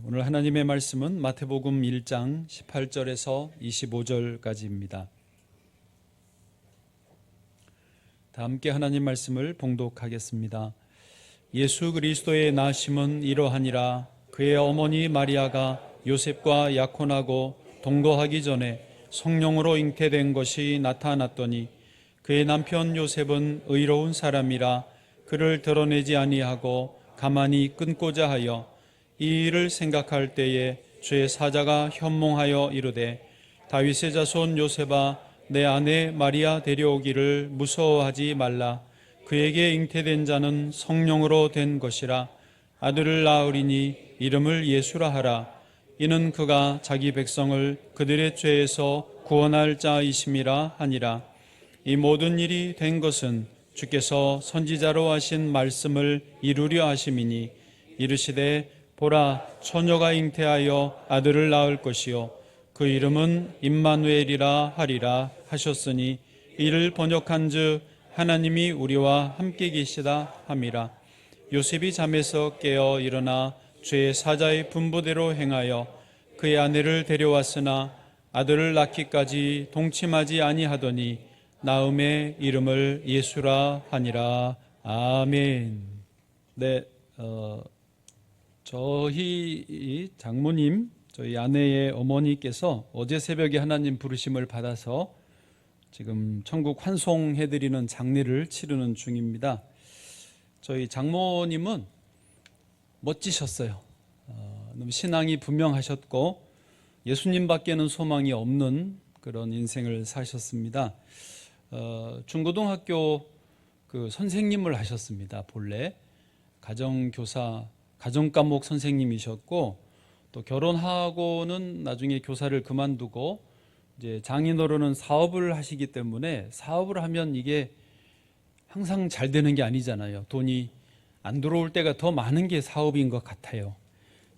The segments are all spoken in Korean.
오늘 하나님의 말씀은 마태복음 1장 18절에서 25절까지입니다. 다 함께 하나님 말씀을 봉독하겠습니다. 예수 그리스도의 나심은 이러하니라. 그의 어머니 마리아가 요셉과 약혼하고 동거하기 전에 성령으로 잉태된 것이 나타났더니 그의 남편 요셉은 의로운 사람이라 그를 드러내지 아니하고 가만히 끊고자 하여 이 일을 생각할 때에 주의 사자가 현몽하여 이르되 다윗의 자손 요셉아 내 아내 마리아 데려오기를 무서워하지 말라. 그에게 잉태된 자는 성령으로 된 것이라. 아들을 낳으리니 이름을 예수라 하라. 이는 그가 자기 백성을 그들의 죄에서 구원할 자이심이라 하니라. 이 모든 일이 된 것은 주께서 선지자로 하신 말씀을 이루려 하심이니 이르시되 보라 처녀가 잉태하여 아들을 낳을 것이요 그 이름은 임마누엘이라 하리라 하셨으니 이를 번역한즉 하나님이 우리와 함께 계시다 함이라. 요셉이 잠에서 깨어 일어나 주의 사자의 분부대로 행하여 그의 아내를 데려왔으나 아들을 낳기까지 동침하지 아니하더니 나음의 이름을 예수라 하니라. 아멘. 네, 저희 장모님, 저희 아내의 어머니께서 어제 새벽에 하나님 부르심을 받아서 지금 천국 환송해드리는 장례를 치르는 중입니다. 저희 장모님은 멋지셨어요. 너무 신앙이 분명하셨고 예수님밖에는 소망이 없는 그런 인생을 사셨습니다. 중고등학교 그 선생님을 하셨습니다. 본래 가정교사, 가정과목 선생님이셨고 또 결혼하고는 나중에 교사를 그만두고 이제 장인어른은 사업을 하시기 때문에 사업을 하면 이게 항상 잘 되는 게 아니잖아요. 돈이 안 들어올 때가 더 많은 게 사업인 것 같아요.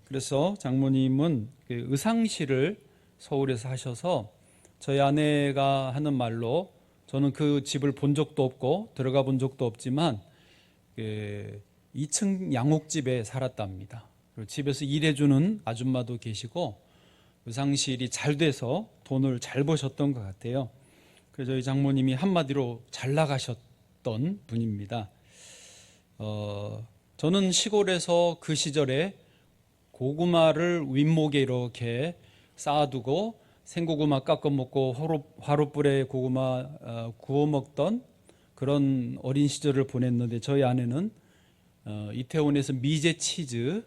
그래서 장모님은 그 의상실을 서울에서 하셔서 저희 아내가 하는 말로 저는 그 집을 본 적도 없고 들어가 본 적도 없지만 2층 양옥집에 살았답니다. 그리고 집에서 일해주는 아줌마도 계시고 의상실이 잘 돼서 돈을 잘 버셨던 것 같아요. 그래서 저희 장모님이 한마디로 잘 나가셨던 분입니다. 저는 시골에서 그 시절에 고구마를 윗목에 이렇게 쌓아두고 생고구마 깎아 먹고 화롯불에 고구마 구워 먹던 그런 어린 시절을 보냈는데 저희 아내는 이태원에서 미제 치즈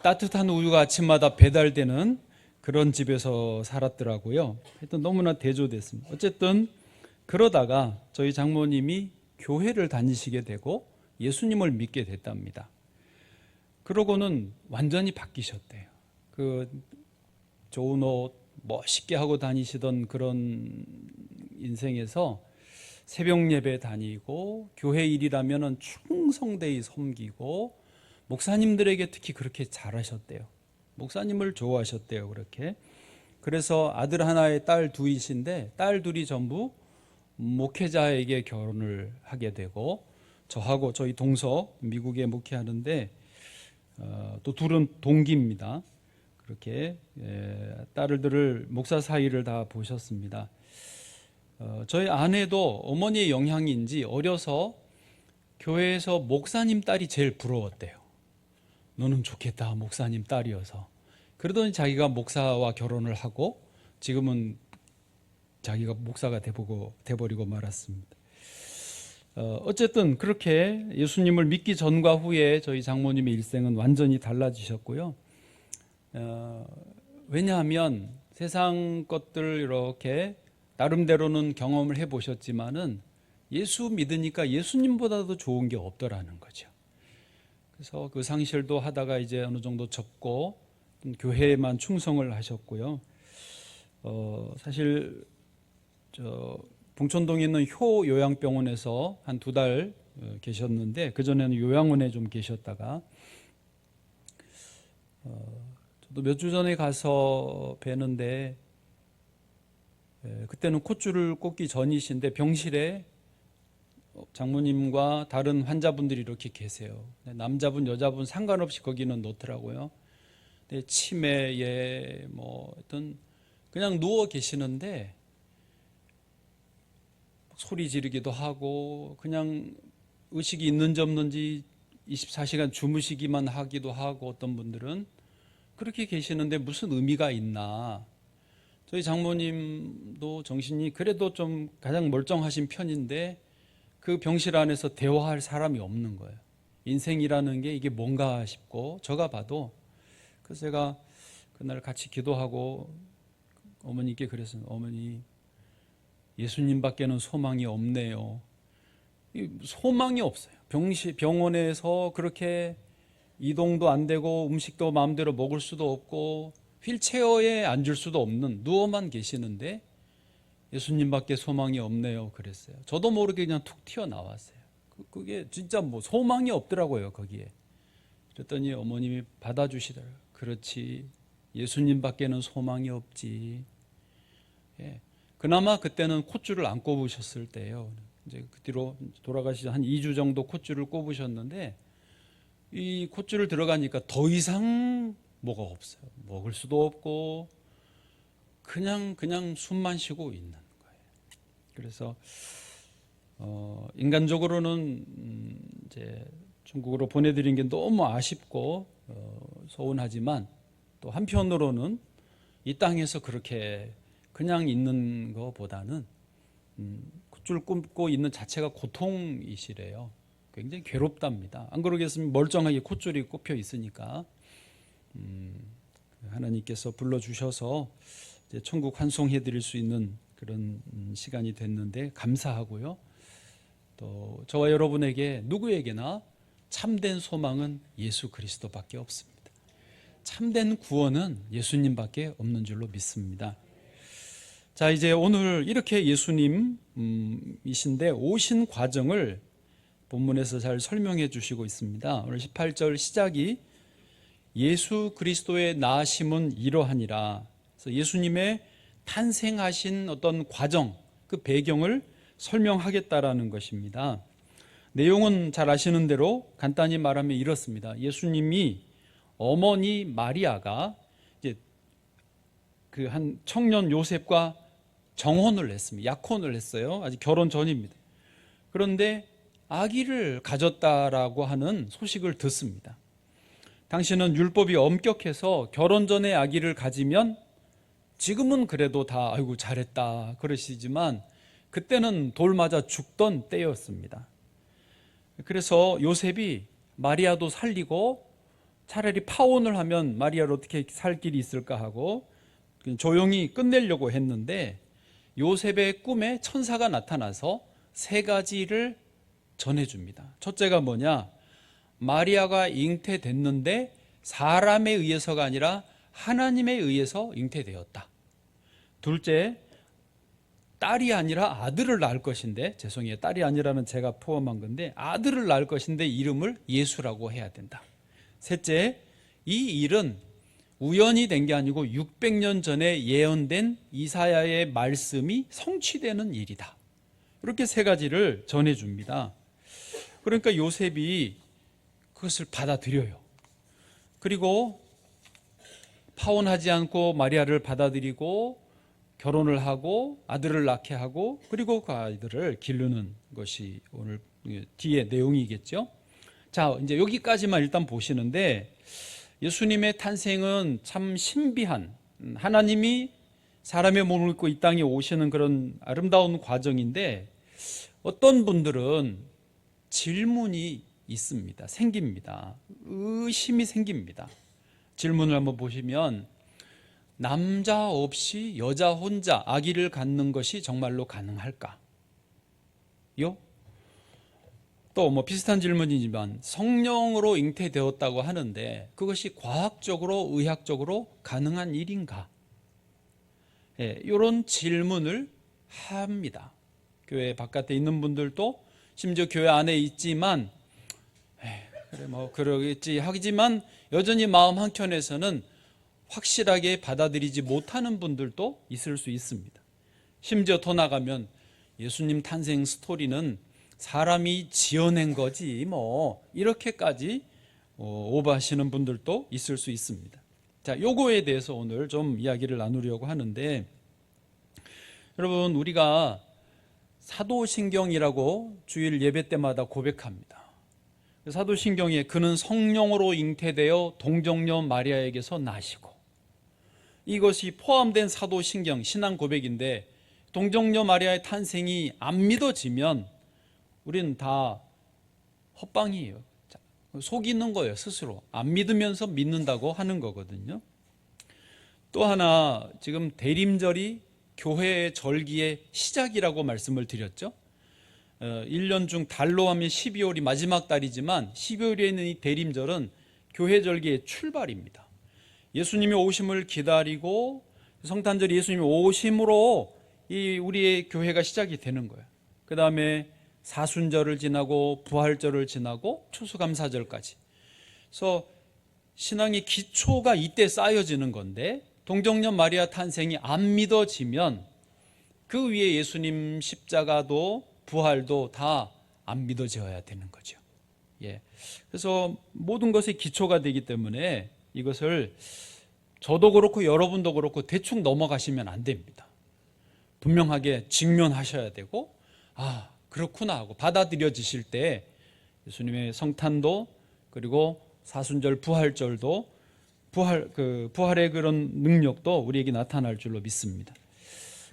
따뜻한 우유가 아침마다 배달되는 그런 집에서 살았더라고요. 하여튼 너무나 대조됐습니다. 어쨌든 그러다가 저희 장모님이 교회를 다니시게 되고 예수님을 믿게 됐답니다. 그러고는 완전히 바뀌셨대요. 그 좋은 옷 멋있게 하고 다니시던 그런 인생에서 새벽 예배 다니고 교회 일이라면 충성되이 섬기고 목사님들에게 특히 그렇게 잘하셨대요. 목사님을 좋아하셨대요. 그렇게. 그래서 아들 하나에 딸 둘이신데 딸 둘이 전부 목회자에게 결혼을 하게 되고 저하고 저희 동서 미국에 목회하는데 또 둘은 동기입니다. 그렇게 딸들을 목사 사이를 다 보셨습니다. 저희 아내도 어머니의 영향인지 어려서 교회에서 목사님 딸이 제일 부러웠대요. 너는 좋겠다, 목사님 딸이어서. 그러더니 자기가 목사와 결혼을 하고 지금은 자기가 목사가 돼버리고 말았습니다. 어쨌든 그렇게 예수님을 믿기 전과 후에 저희 장모님의 일생은 완전히 달라지셨고요. 왜냐하면 세상 것들 이렇게 나름대로는 경험을 해보셨지만은 예수 믿으니까 예수님보다도 좋은 게 없더라는 거죠. 그래서 그 상실도 하다가 이제 어느 정도 접고 교회에만 충성을 하셨고요. 사실 봉천동에 있는 효 요양병원에서 한 2달 계셨는데 그전에는 요양원에 좀 계셨다가 저도 몇 주 전에 가서 뵈는데 그때는 콧줄을 꽂기 전이신데 병실에 장모님과 다른 환자분들이 이렇게 계세요. 남자분 여자분 상관없이 거기는 놓더라고요. 치매에 뭐 어떤 그냥 누워 계시는데 소리 지르기도 하고 그냥 의식이 있는지 없는지 24시간 주무시기만 하기도 하고, 어떤 분들은 그렇게 계시는데 무슨 의미가 있나. 저희 장모님도 정신이 그래도 좀 가장 멀쩡하신 편인데 그 병실 안에서 대화할 사람이 없는 거예요. 인생이라는 게 이게 뭔가 싶고, 제가 봐도 그래서 제가 그날 같이 기도하고 어머니께 그랬어요. 어머니, 예수님밖에는 소망이 없네요. 소망이 없어요. 병원에서 그렇게 이동도 안 되고 음식도 마음대로 먹을 수도 없고 휠체어에 앉을 수도 없는, 누워만 계시는데 예수님밖에 소망이 없네요 그랬어요. 저도 모르게 그냥 툭 튀어나왔어요. 그게 진짜 뭐 소망이 없더라고요 거기에. 그랬더니 어머님이 받아주시더라고요. 그렇지, 예수님밖에는 소망이 없지. 예. 그나마 그때는 콧줄을 안 꼽으셨을 때예요. 이제 그 뒤로 돌아가시지 한 2주 정도 콧줄을 꼽으셨는데, 이 콧줄을 들어가니까 더 이상 뭐가 없어요. 먹을 수도 없고 그냥 숨만 쉬고 있는 거예요. 그래서 인간적으로는 이제 중국으로 보내드린 게 너무 아쉽고 서운하지만, 또 한편으로는 이 땅에서 그렇게 그냥 있는 것보다는 콧줄 꼽고 있는 자체가 고통이시래요. 굉장히 괴롭답니다. 안 그러겠으면 멀쩡하게 콧줄이 꼽혀 있으니까 하나님께서 불러주셔서 이제 천국 환송해 드릴 수 있는 그런 시간이 됐는데 감사하고요. 또 저와 여러분에게 누구에게나 참된 소망은 예수 그리스도밖에 없습니다. 참된 구원은 예수님밖에 없는 줄로 믿습니다. 자, 이제 오늘 이렇게 예수님이신데 오신 과정을 본문에서 잘 설명해 주시고 있습니다. 오늘 18절 시작이 예수 그리스도의 나심은 이러하니라. 그래서 예수님의 탄생하신 어떤 과정, 그 배경을 설명하겠다라는 것입니다. 내용은 잘 아시는 대로 간단히 말하면 이렇습니다. 예수님이 어머니 마리아가 이제 그 한 청년 요셉과 정혼을 했습니다. 약혼을 했어요. 아직 결혼 전입니다. 그런데 아기를 가졌다라고 하는 소식을 듣습니다. 당시는 율법이 엄격해서 결혼 전에 아기를 가지면, 지금은 그래도 다 아이고 잘했다 그러시지만 그때는 돌 맞아 죽던 때였습니다. 그래서 요셉이 마리아도 살리고 차라리 파혼을 하면 마리아를 어떻게 살 길이 있을까 하고 조용히 끝내려고 했는데, 요셉의 꿈에 천사가 나타나서 세 가지를 전해줍니다. 첫째가 뭐냐? 마리아가 잉태됐는데 사람에 의해서가 아니라 하나님에 의해서 잉태되었다. 둘째, 딸이 아니라 아들을 낳을 것인데, 죄송해요, 딸이 아니라는 제가 포함한 건데 아들을 낳을 것인데 이름을 예수라고 해야 된다. 셋째, 이 일은 우연히 된 게 아니고 600년 전에 예언된 이사야의 말씀이 성취되는 일이다. 이렇게 세 가지를 전해줍니다. 그러니까 요셉이 그것을 받아들여요. 그리고 파혼하지 않고 마리아를 받아들이고 결혼을 하고 아들을 낳게 하고, 그리고 그 아이들을 기르는 것이 오늘 뒤에 내용이겠죠. 자, 이제 여기까지만 일단 보시는데, 예수님의 탄생은 참 신비한, 하나님이 사람의 몸을 입고 이 땅에 오시는 그런 아름다운 과정인데, 어떤 분들은 질문이 있습니다. 생깁니다. 의심이 생깁니다. 질문을 한번 보시면, 남자 없이 여자 혼자 아기를 갖는 것이 정말로 가능할까? 요? 또 뭐 비슷한 질문이지만, 성령으로 잉태되었다고 하는데 그것이 과학적으로 의학적으로 가능한 일인가? 이런 질문을 합니다. 교회 바깥에 있는 분들도, 심지어 교회 안에 있지만 그래 뭐 그러겠지 하지만 여전히 마음 한켠에서는 확실하게 받아들이지 못하는 분들도 있을 수 있습니다. 심지어 더 나가면 예수님 탄생 스토리는 사람이 지어낸 거지 뭐 이렇게까지 오버하시는 분들도 있을 수 있습니다. 자, 요거에 대해서 오늘 좀 이야기를 나누려고 하는데, 여러분, 우리가 사도신경이라고 주일 예배 때마다 고백합니다. 사도신경에 그는 성령으로 잉태되어 동정녀 마리아에게서 나시고, 이것이 포함된 사도신경 신앙 고백인데, 동정녀 마리아의 탄생이 안 믿어지면 우리는 다 헛방이에요. 속이는 거예요. 스스로 안 믿으면서 믿는다고 하는 거거든요. 또 하나, 지금 대림절이 교회의 절기의 시작이라고 말씀을 드렸죠. 1년 중 달로 하면 12월이 마지막 달이지만 12월에 있는 이 대림절은 교회 절기의 출발입니다. 예수님의 오심을 기다리고 성탄절이 예수님의 오심으로 이 우리의 교회가 시작이 되는 거예요. 그 다음에 사순절을 지나고 부활절을 지나고 추수감사절까지. 그래서 신앙의 기초가 이때 쌓여지는 건데, 동정녀 마리아 탄생이 안 믿어지면 그 위에 예수님 십자가도 부활도 다 안 믿어져야 되는 거죠. 그래서 모든 것의 기초가 되기 때문에 이것을 저도 그렇고 여러분도 그렇고 대충 넘어가시면 안 됩니다. 분명하게 직면하셔야 되고, 그렇구나 하고 받아들여지실 때 예수님의 성탄도, 그리고 사순절 부활절도 부활의 그런 능력도 우리에게 나타날 줄로 믿습니다.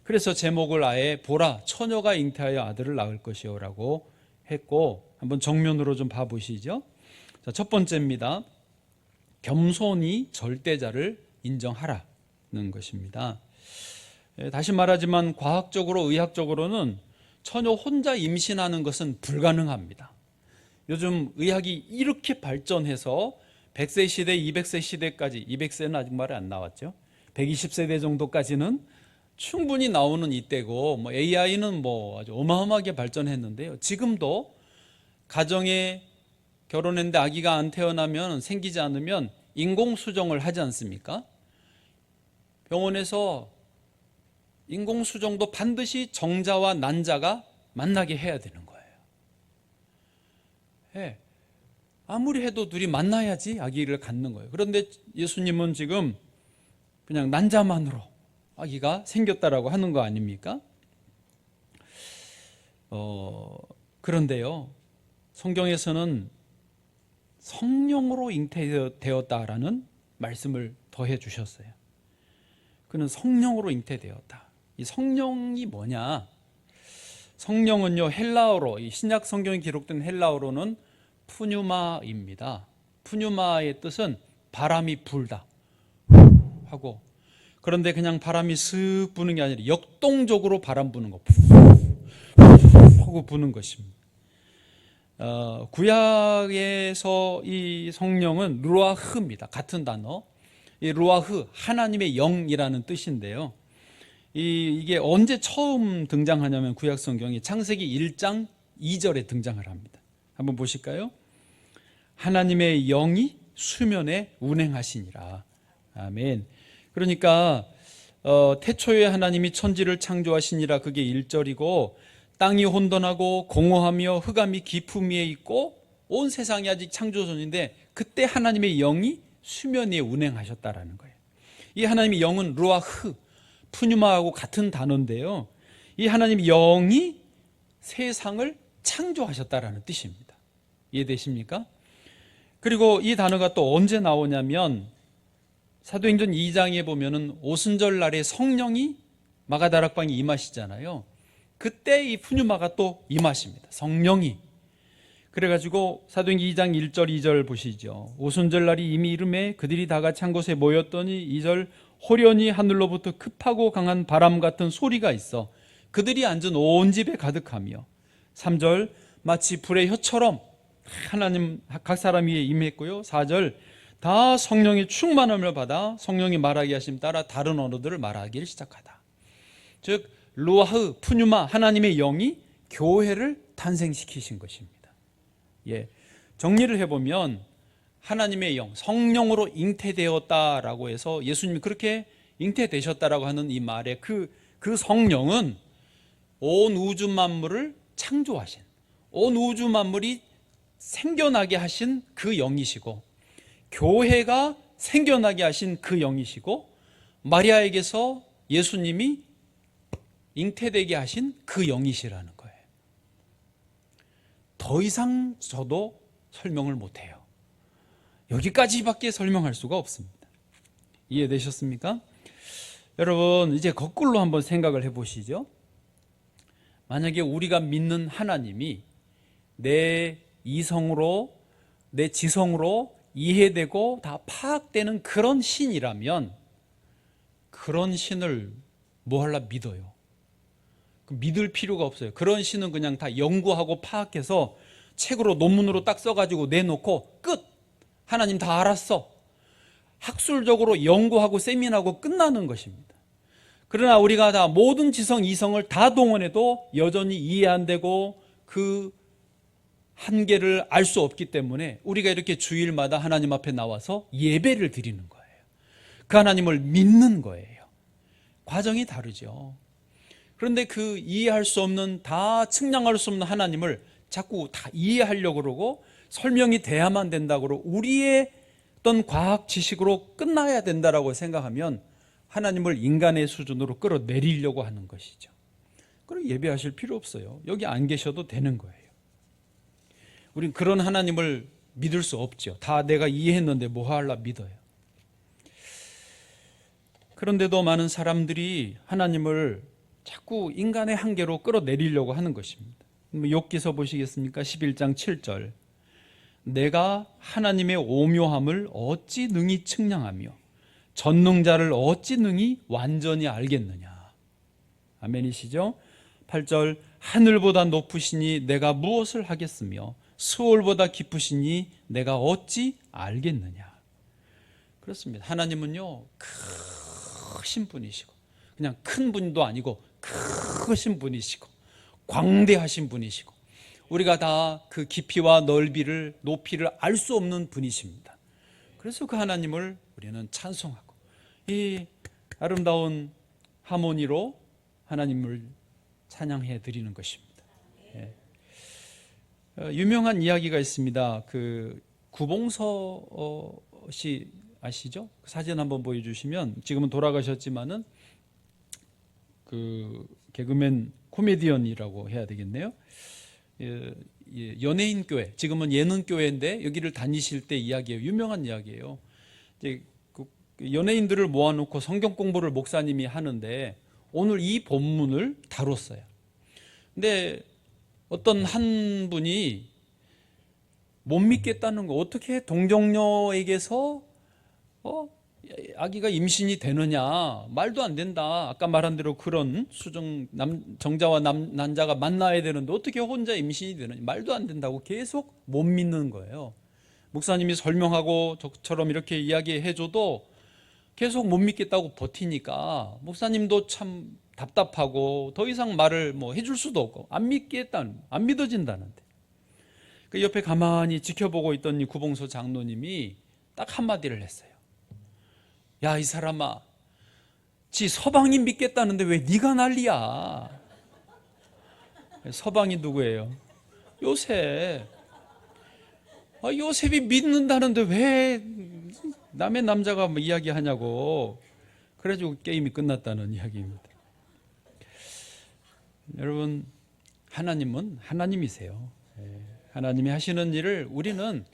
그래서 제목을 아예 보라 처녀가 잉태하여 아들을 낳을 것이요라고 했고, 한번 정면으로 좀 봐보시죠. 자, 첫 번째입니다. 겸손히 절대자를 인정하라는 것입니다. 다시 말하지만 과학적으로 의학적으로는 처녀 혼자 임신하는 것은 불가능합니다. 요즘 의학이 이렇게 발전해서 100세 시대, 200세 시대까지, 200세는 아직 말이 안 나왔죠. 120세대 정도까지는 충분히 나오는 이때고, AI는 아주 어마어마하게 발전했는데요. 지금도 가정에 결혼했는데 아기가 안 태어나면, 생기지 않으면 인공수정을 하지 않습니까? 병원에서 인공수정도 반드시 정자와 난자가 만나게 해야 되는 거예요. 아무리 해도 둘이 만나야지 아기를 갖는 거예요. 그런데 예수님은 지금 그냥 난자만으로 아기가 생겼다라고 하는 거 아닙니까? 그런데요, 성경에서는 성령으로 잉태되었다라는 말씀을 더해 주셨어요. 그는 성령으로 잉태되었다. 이 성령이 뭐냐? 성령은요, 헬라어로, 이 신약 성경에 기록된 헬라어로는 푸뉴마입니다. 푸뉴마의 뜻은 바람이 불다 하고, 그런데 그냥 바람이 슥 부는 게 아니라 역동적으로 바람 부는 거, 하고 부는 것입니다. 구약에서 이 성령은 루아흐입니다. 같은 단어. 이 루아흐, 하나님의 영이라는 뜻인데요. 이게 언제 처음 등장하냐면 구약 성경이 창세기 1장 2절에 등장을 합니다. 한번 보실까요? 하나님의 영이 수면에 운행하시니라. 아멘. 그러니까 태초에 하나님이 천지를 창조하시니라, 그게 1절이고, 땅이 혼돈하고 공허하며 흑암이 깊음 위에 있고 온 세상이 아직 창조 전인데, 그때 하나님의 영이 수면 위에 운행하셨다라는 거예요. 이 하나님의 영은 루아흐, 푸뉴마하고 같은 단어인데요, 이 하나님의 영이 세상을 창조하셨다라는 뜻입니다. 이해되십니까? 그리고 이 단어가 또 언제 나오냐면 사도행전 2장에 보면은 오순절 날에 성령이 마가다락방에 임하시잖아요. 그때 이 푸뉴마가 또 임하십니다. 성령이. 그래가지고 사도행전 2장 1절 2절 보시죠. 오순절 날이 이미 이름에 그들이 다 같이 한 곳에 모였더니 2절 호련히 하늘로부터 급하고 강한 바람 같은 소리가 있어 그들이 앉은 온 집에 가득하며, 3절 마치 불의 혀처럼 하나님 각 사람 위에 임했고요. 4절 다 성령의 충만함을 받아 성령이 말하게 하심 따라 다른 언어들을 말하기 시작하다. 즉 루아흐, 푸뉴마, 하나님의 영이 교회를 탄생시키신 것입니다. 정리를 해보면 하나님의 영, 성령으로 잉태되었다라고 해서 예수님이 그렇게 잉태되셨다라고 하는 이 말의 그 성령은 온 우주 만물을 창조하신, 온 우주 만물이 생겨나게 하신 그 영이시고, 교회가 생겨나게 하신 그 영이시고, 마리아에게서 예수님이 잉태되게 하신 그 영이시라는 거예요. 더 이상 저도 설명을 못해요. 여기까지밖에 설명할 수가 없습니다. 이해되셨습니까? 여러분, 이제 거꾸로 한번 생각을 해보시죠. 만약에 우리가 믿는 하나님이 내 이성으로, 내 지성으로 이해되고 다 파악되는 그런 신이라면, 그런 신을 뭐 하려 믿어요? 믿을 필요가 없어요. 그런 신은 그냥 다 연구하고 파악해서 책으로, 논문으로 딱 써가지고 내놓고 끝! 하나님 다 알았어. 학술적으로 연구하고 세미나하고 끝나는 것입니다. 그러나 우리가 다 모든 지성, 이성을 다 동원해도 여전히 이해 안 되고 그 한계를 알 수 없기 때문에 우리가 이렇게 주일마다 하나님 앞에 나와서 예배를 드리는 거예요. 그 하나님을 믿는 거예요. 과정이 다르죠. 그런데 그 이해할 수 없는, 다 측량할 수 없는 하나님을 자꾸 다 이해하려고 그러고 설명이 돼야만 된다고 그러고 우리의 어떤 과학 지식으로 끝나야 된다라고 생각하면 하나님을 인간의 수준으로 끌어내리려고 하는 것이죠. 그럼 예배하실 필요 없어요. 여기 안 계셔도 되는 거예요. 우린 그런 하나님을 믿을 수 없죠. 다 내가 이해했는데 뭐 하려 믿어요. 그런데도 많은 사람들이 하나님을 자꾸 인간의 한계로 끌어내리려고 하는 것입니다. 욥기서 보시겠습니까? 11장 7절. 내가 하나님의 오묘함을 어찌 능히 측량하며 전능자를 어찌 능히 완전히 알겠느냐. 아멘이시죠? 8절. 하늘보다 높으시니 내가 무엇을 하겠으며 수월보다 깊으시니 내가 어찌 알겠느냐. 그렇습니다. 하나님은요, 크신 분이시고, 그냥 큰 분도 아니고 크신 분이시고 광대하신 분이시고, 우리가 다 그 깊이와 넓이를, 높이를 알 수 없는 분이십니다. 그래서 그 하나님을 우리는 찬송하고 이 아름다운 하모니로 하나님을 찬양해 드리는 것입니다. 예. 유명한 이야기가 있습니다. 그 구봉서 씨 아시죠? 그 사진 한번 보여주시면, 지금은 돌아가셨지만은 그 개그맨, 코미디언이라고 해야 되겠네요. 연예인 교회, 지금은 예능 교회인데 여기를 다니실 때 이야기예요. 유명한 이야기예요. 이제 그 연예인들을 모아놓고 성경 공부를 목사님이 하는데 오늘 이 본문을 다뤘어요. 근데 어떤 한 분이 못 믿겠다는 거, 어떻게 동정녀에게서 아기가 임신이 되느냐, 말도 안 된다. 아까 말한 대로 그런 정자와 난자가 만나야 되는데 어떻게 혼자 임신이 되느냐, 말도 안 된다고 계속 못 믿는 거예요. 목사님이 설명하고 저처럼 이렇게 이야기해줘도 계속 못 믿겠다고 버티니까 목사님도 참 답답하고 더 이상 말을 해줄 수도 없고 안 믿어진다는데, 그 옆에 가만히 지켜보고 있던 이 구봉서 장로님이 딱 한마디를 했어요. 야, 이 사람아, 지 서방이 믿겠다는데 왜 네가 난리야? 서방이 누구예요? 요셉. 요셉이 믿는다는데 왜 남의 남자가 이야기하냐고. 그래가지고 게임이 끝났다는 이야기입니다. 여러분, 하나님은 하나님이세요. 하나님이 하시는 일을 우리는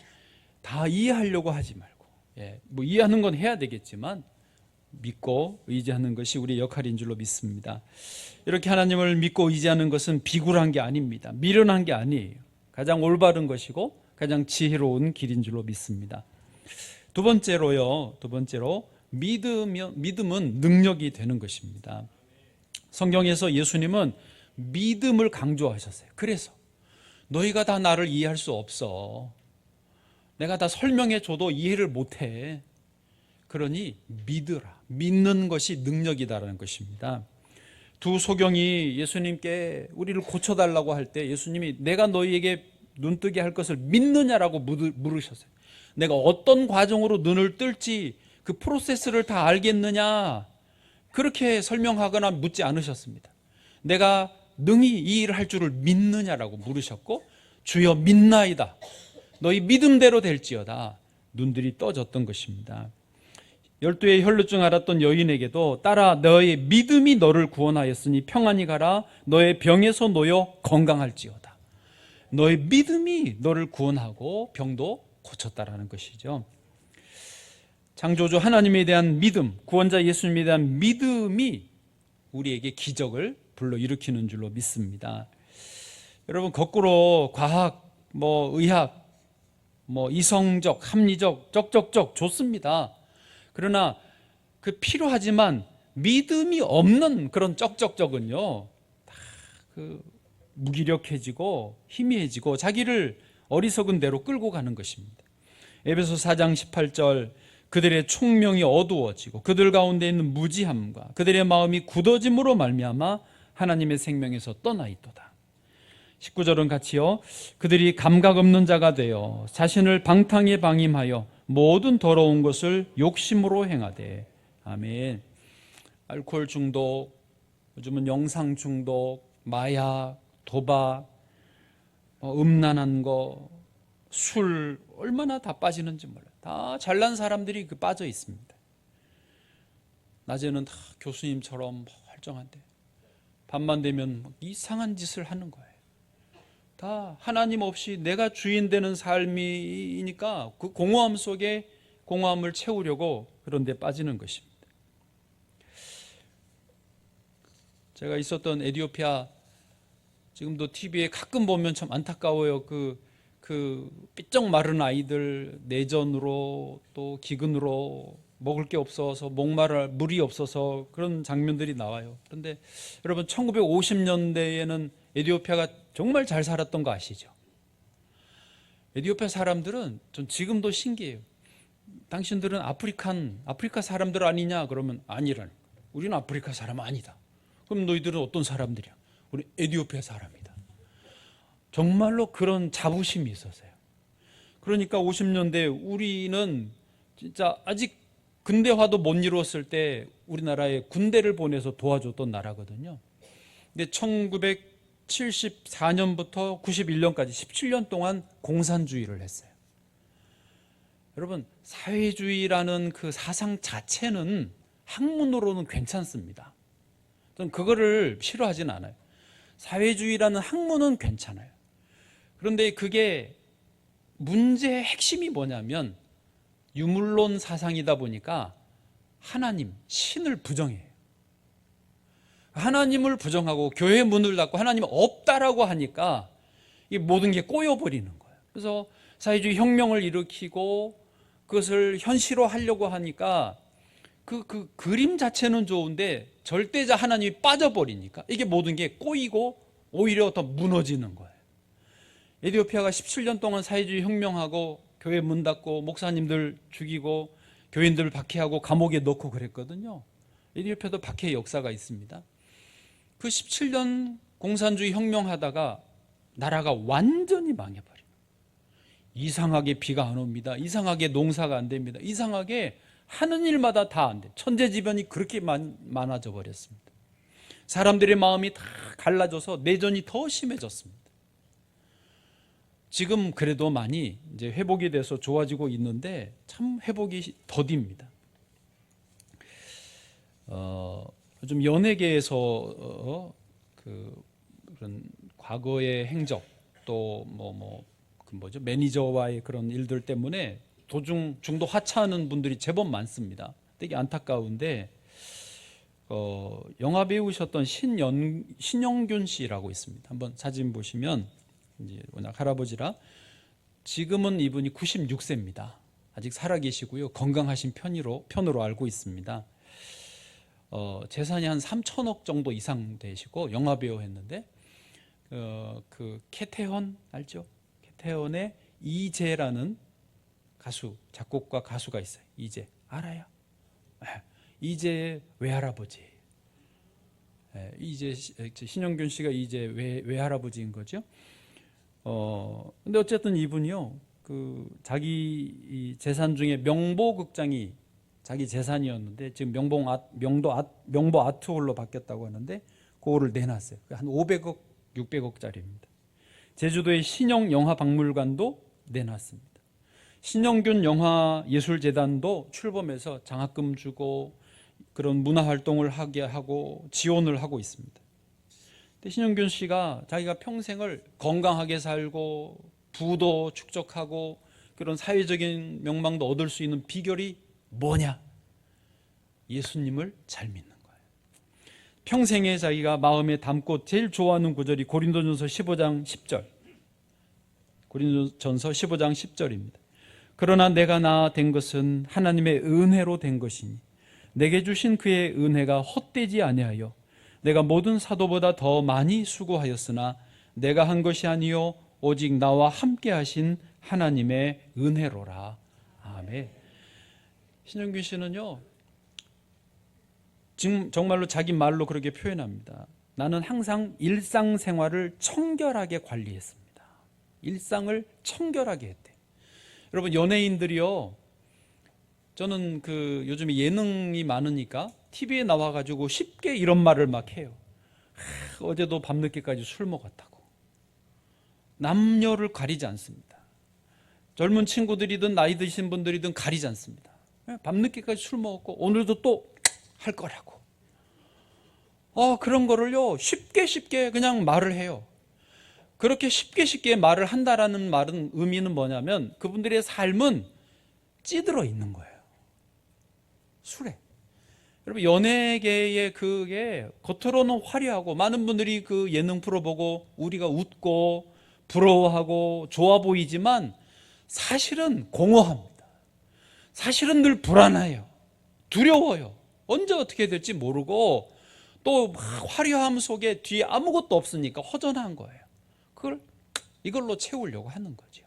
다 이해하려고 하지 말고, 이해하는 건 해야 되겠지만 믿고 의지하는 것이 우리의 역할인 줄로 믿습니다. 이렇게 하나님을 믿고 의지하는 것은 비굴한 게 아닙니다. 미련한 게 아니에요. 가장 올바른 것이고 가장 지혜로운 길인 줄로 믿습니다. 두 번째로 믿음은 능력이 되는 것입니다. 성경에서 예수님은 믿음을 강조하셨어요. 그래서 너희가 다 나를 이해할 수 없어. 내가 다 설명해 줘도 이해를 못해. 그러니 믿으라. 믿는 것이 능력이다라는 것입니다. 두 소경이 예수님께 우리를 고쳐달라고 할 때 예수님이 내가 너희에게 눈뜨게 할 것을 믿느냐라고 물으셨어요. 내가 어떤 과정으로 눈을 뜰지 그 프로세스를 다 알겠느냐, 그렇게 설명하거나 묻지 않으셨습니다. 내가 능히 이 일을 할 줄을 믿느냐라고 물으셨고, 주여 믿나이다, 너희 믿음대로 될지어다, 눈들이 떠졌던 것입니다. 12의 혈루증 앓았던 여인에게도 따라 너의 믿음이 너를 구원하였으니 평안히 가라. 너의 병에서 놓여 건강할지어다. 너의 믿음이 너를 구원하고 병도 고쳤다라는 것이죠. 창조주 하나님에 대한 믿음, 구원자 예수님에 대한 믿음이 우리에게 기적을 불러일으키는 줄로 믿습니다. 여러분, 거꾸로 과학, 의학, 이성적, 합리적, 쩍쩍쩍 좋습니다. 그러나 그 필요하지만 믿음이 없는 그런 쩍쩍쩍은요, 다 무기력해지고 희미해지고 자기를 어리석은 대로 끌고 가는 것입니다. 에베소 4장 18절, 그들의 총명이 어두워지고 그들 가운데 있는 무지함과 그들의 마음이 굳어짐으로 말미암아 하나님의 생명에서 떠나 있도다. 19절은 같이요, 그들이 감각 없는 자가 되어 자신을 방탕에 방임하여 모든 더러운 것을 욕심으로 행하되. 아멘. 알코올 중독, 요즘은 영상 중독, 마약, 도박, 음란한 거, 술, 얼마나 다 빠지는지 몰라요. 다 잘난 사람들이 빠져 있습니다. 낮에는 다 교수님처럼 멀쩡한데 밤만 되면 이상한 짓을 하는 거예요. 다 하나님 없이 내가 주인 되는 삶이니까 그 공허함 속에 공허함을 채우려고 그런 데 빠지는 것입니다. 제가 있었던 에티오피아, 지금도 TV에 가끔 보면 참 안타까워요. 그 삐쩍 마른 아이들, 내전으로 또 기근으로 먹을 게 없어서 목마를 물이 없어서 그런 장면들이 나와요. 그런데 여러분, 1950년대에는 에티오피아가 정말 잘 살았던 거 아시죠? 에티오피아 사람들은 전 지금도 신기해요. 당신들은 아프리카 사람들 아니냐? 그러면 아니라는. 우리는 아프리카 사람 아니다. 그럼 너희들은 어떤 사람들이야? 우리 에티오피아 사람이다. 정말로 그런 자부심이 있었어요. 그러니까 50년대 우리는 진짜 아직 근대화도 못 이루었을 때 우리나라에 군대를 보내서 도와줬던 나라거든요. 근데 1974년부터 91년까지 17년 동안 공산주의를 했어요. 여러분, 사회주의라는 그 사상 자체는 학문으로는 괜찮습니다. 저는 그거를 싫어하진 않아요. 사회주의라는 학문은 괜찮아요. 그런데 그게 문제의 핵심이 뭐냐면 유물론 사상이다 보니까 하나님, 신을 부정해요. 하나님을 부정하고 교회 문을 닫고 하나님 없다라고 하니까 이 모든 게 꼬여버리는 거예요. 그래서 사회주의 혁명을 일으키고 그것을 현실화하려고 하니까 그 그림 자체는 좋은데 절대자 하나님이 빠져버리니까 이게 모든 게 꼬이고 오히려 더 무너지는 거예요. 에티오피아가 17년 동안 사회주의 혁명하고 교회 문 닫고 목사님들 죽이고 교인들 박해하고 감옥에 넣고 그랬거든요. 에티오피아도 박해의 역사가 있습니다. 그 17년 공산주의 혁명하다가 나라가 완전히 망해버려요. 이상하게 비가 안 옵니다. 이상하게 농사가 안 됩니다. 이상하게 하는 일마다 다 안 돼. 천재지변이 그렇게 많아져 버렸습니다. 사람들의 마음이 다 갈라져서 내전이 더 심해졌습니다. 지금 그래도 많이 이제 회복이 돼서 좋아지고 있는데 참 회복이 더딥니다. 요즘 연예계에서 그런 과거의 행적 또 매니저와의 그런 일들 때문에 중도 하차하는 분들이 제법 많습니다. 되게 안타까운데 영화 배우셨던 신영균 씨라고 있습니다. 한번 사진 보시면 이제 워낙 할아버지라 지금은 이분이 96세입니다. 아직 살아계시고요. 건강하신 편으로 알고 있습니다. 재산이 한 3천억 정도 이상 되시고 영화 배우 했는데 그 캐태헌 알죠? 캐태헌의 이재라는 가수, 작곡가 가수가 있어요. 이재 알아요? 이재의 외할아버지. 이재 신영균 씨가 이제 외할아버지인 거죠. 근데 어쨌든 이분이요, 자기 재산 중에 명보극장이 자기 재산이었는데 지금 명보 아트홀로 바뀌었다고 하는데 그거를 내놨어요. 한 500억, 600억짜리입니다. 제주도의 신영 영화박물관도 내놨습니다. 신영균 영화예술재단도 출범해서 장학금 주고 그런 문화활동을 하게 하고 지원을 하고 있습니다. 근데 신영균 씨가 자기가 평생을 건강하게 살고 부도 축적하고 그런 사회적인 명망도 얻을 수 있는 비결이 뭐냐? 예수님을 잘 믿는 거예요. 평생에 자기가 마음에 담고 제일 좋아하는 구절이 고린도전서 15장 10절. 고린도전서 15장 10절입니다. 그러나 내가 나 된 것은 하나님의 은혜로 된 것이니 내게 주신 그의 은혜가 헛되지 아니하여 내가 모든 사도보다 더 많이 수고하였으나 내가 한 것이 아니요 오직 나와 함께 하신 하나님의 은혜로라. 아멘. 신영균 씨는요, 지금 정말로 자기 말로 그렇게 표현합니다. 나는 항상 일상생활을 청결하게 관리했습니다. 일상을 청결하게 했대. 여러분, 연예인들이요, 저는 요즘에 예능이 많으니까 TV에 나와가지고 쉽게 이런 말을 막 해요. 어제도 밤늦게까지 술 먹었다고. 남녀를 가리지 않습니다. 젊은 친구들이든 나이 드신 분들이든 가리지 않습니다. 밤늦게까지 술 먹었고 오늘도 또 할 거라고. 그런 거를요, 쉽게 그냥 말을 해요. 그렇게 쉽게 말을 한다라는 말은 의미는 뭐냐면 그분들의 삶은 찌들어 있는 거예요. 술에. 여러분, 연예계의 그게 겉으로는 화려하고 많은 분들이 그 예능 프로 보고 우리가 웃고 부러워하고 좋아 보이지만 사실은 공허합니다. 사실은 늘 불안해요. 두려워요. 언제 어떻게 될지 모르고 또 화려함 속에 뒤에 아무것도 없으니까 허전한 거예요. 이걸로 채우려고 하는 거죠.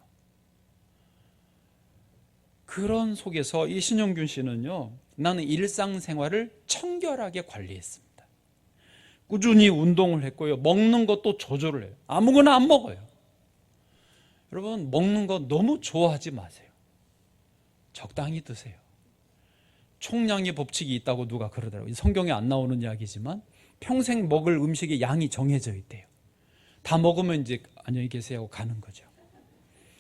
그런 속에서 이 신영균 씨는요, 나는 일상생활을 청결하게 관리했습니다. 꾸준히 운동을 했고요, 먹는 것도 조절을 해요. 아무거나 안 먹어요. 여러분, 먹는 거 너무 좋아하지 마세요. 적당히 드세요. 총량의 법칙이 있다고 누가 그러더라고요. 성경에 안 나오는 이야기지만 평생 먹을 음식의 양이 정해져 있대요. 다 먹으면 이제 안녕히 계세요 하고 가는 거죠.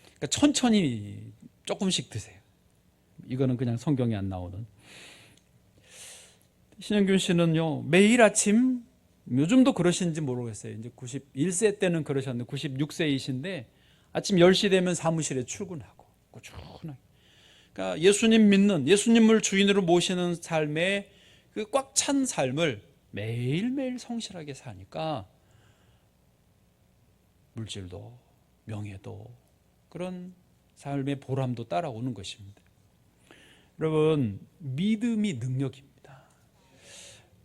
그러니까 천천히 조금씩 드세요. 이거는 그냥 성경에 안 나오는. 신영균 씨는요, 매일 아침, 요즘도 그러신지 모르겠어요. 이제 91세 때는 그러셨는데 96세이신데 아침 10시 되면 사무실에 출근하고 꾸준하게. 그러니까 예수님 믿는, 예수님을 주인으로 모시는 삶의 그 꽉 찬 삶을 매일매일 성실하게 사니까 물질도 명예도 그런 삶의 보람도 따라오는 것입니다. 여러분, 믿음이 능력입니다.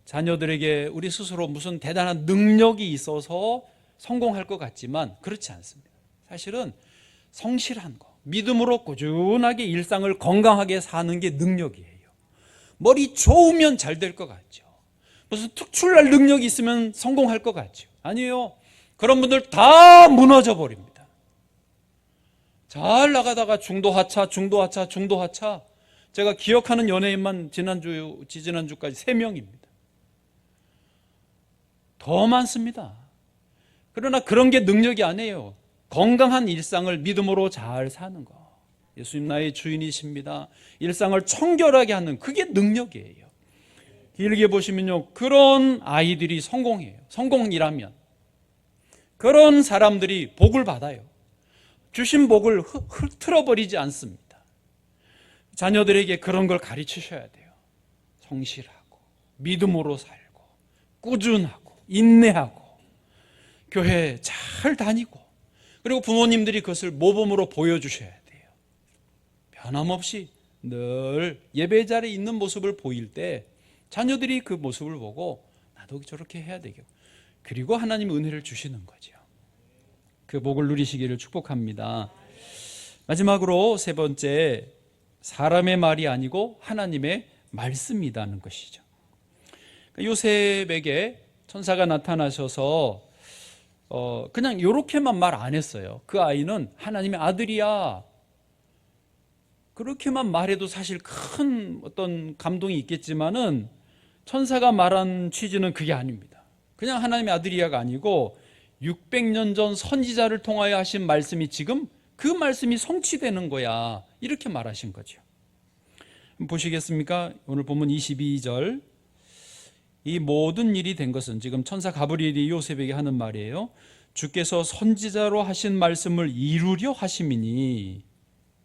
자녀들에게 우리 스스로 무슨 대단한 능력이 있어서 성공할 것 같지만 그렇지 않습니다. 사실은 성실한 거, 믿음으로 꾸준하게 일상을 건강하게 사는 게 능력이에요. 머리 좋으면 잘 될 것 같죠. 무슨 특출날 능력이 있으면 성공할 것 같죠. 아니에요. 그런 분들 다 무너져 버립니다. 잘 나가다가 중도하차. 제가 기억하는 연예인만 지지난주까지 3명입니다. 더 많습니다. 그러나 그런 게 능력이 아니에요. 건강한 일상을 믿음으로 잘 사는 거. 예수님 나의 주인이십니다. 일상을 청결하게 하는 그게 능력이에요. 길게 보시면요, 그런 아이들이 성공해요. 성공이라면 그런 사람들이 복을 받아요. 주신 복을 흐트러버리지 않습니다. 자녀들에게 그런 걸 가르치셔야 돼요. 성실하고 믿음으로 살고 꾸준하고 인내하고 교회 잘 다니고, 그리고 부모님들이 그것을 모범으로 보여주셔야 돼요. 변함없이 늘 예배 자리에 있는 모습을 보일 때 자녀들이 그 모습을 보고 나도 저렇게 해야 되겠고, 그리고 하나님 은혜를 주시는 거죠. 그 복을 누리시기를 축복합니다. 마지막으로 세 번째, 사람의 말이 아니고 하나님의 말씀이라는 것이죠. 요셉에게 천사가 나타나셔서 그냥 이렇게만 말 안 했어요. 그 아이는 하나님의 아들이야. 그렇게만 말해도 사실 큰 어떤 감동이 있겠지만은 천사가 말한 취지는 그게 아닙니다. 그냥 하나님의 아들이야가 아니고 600년 전 선지자를 통하여 하신 말씀이 지금 그 말씀이 성취되는 거야. 이렇게 말하신 거죠. 보시겠습니까? 오늘 본문 22절. 이 모든 일이 된 것은, 지금 천사 가브리엘이 요셉에게 하는 말이에요. 주께서 선지자로 하신 말씀을 이루려 하심이니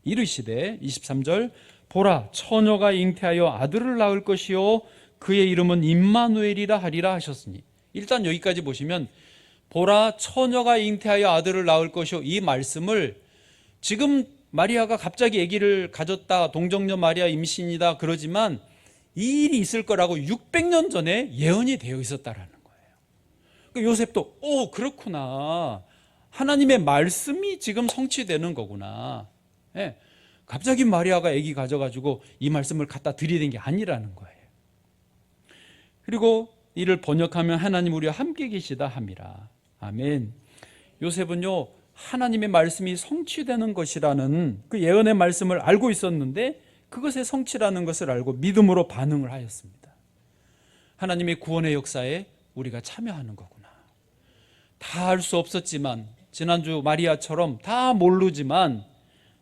이르시되, 23절, 보라 처녀가 잉태하여 아들을 낳을 것이요 그의 이름은 임마누엘이라 하리라 하셨으니. 일단 여기까지 보시면 보라 처녀가 잉태하여 아들을 낳을 것이요, 이 말씀을 지금 마리아가 갑자기 아기를 가졌다, 동정녀 마리아 임신이다 그러지만 이 일이 있을 거라고 600년 전에 예언이 되어 있었다라는 거예요. 요셉도 그렇구나, 하나님의 말씀이 지금 성취되는 거구나. 예, 갑자기 마리아가 아기 가져가지고 이 말씀을 갖다 드리는 게 아니라는 거예요. 그리고 이를 번역하면 하나님 우리와 함께 계시다 함이라. 아멘. 요셉은요, 하나님의 말씀이 성취되는 것이라는 그 예언의 말씀을 알고 있었는데 그것의 성취라는 것을 알고 믿음으로 반응을 하였습니다. 하나님의 구원의 역사에 우리가 참여하는 거구나. 다 알 수 없었지만, 지난주 마리아처럼 다 모르지만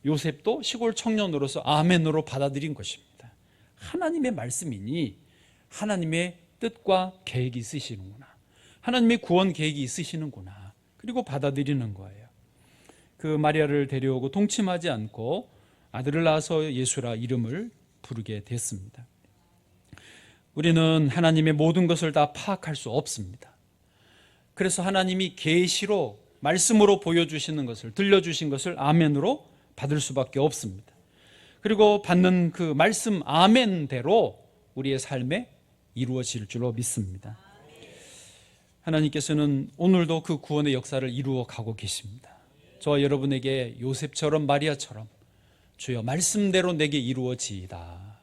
요셉도 시골 청년으로서 아멘으로 받아들인 것입니다. 하나님의 말씀이니 하나님의 뜻과 계획이 있으시는구나, 하나님의 구원 계획이 있으시는구나, 그리고 받아들이는 거예요. 그 마리아를 데려오고 동침하지 않고 아들을 낳아서 예수라 이름을 부르게 됐습니다. 우리는 하나님의 모든 것을 다 파악할 수 없습니다. 그래서 하나님이 계시로 말씀으로 보여주시는 것을, 들려주신 것을 아멘으로 받을 수밖에 없습니다. 그리고 받는 그 말씀 아멘대로 우리의 삶에 이루어질 줄로 믿습니다. 하나님께서는 오늘도 그 구원의 역사를 이루어 가고 계십니다. 저와 여러분에게 요셉처럼 마리아처럼 주여 말씀대로 내게 이루어지이다,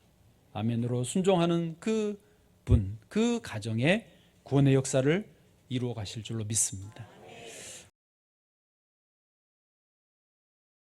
아멘으로 순종하는 그 분, 그 가정에 구원의 역사를 이루어 가실 줄로 믿습니다.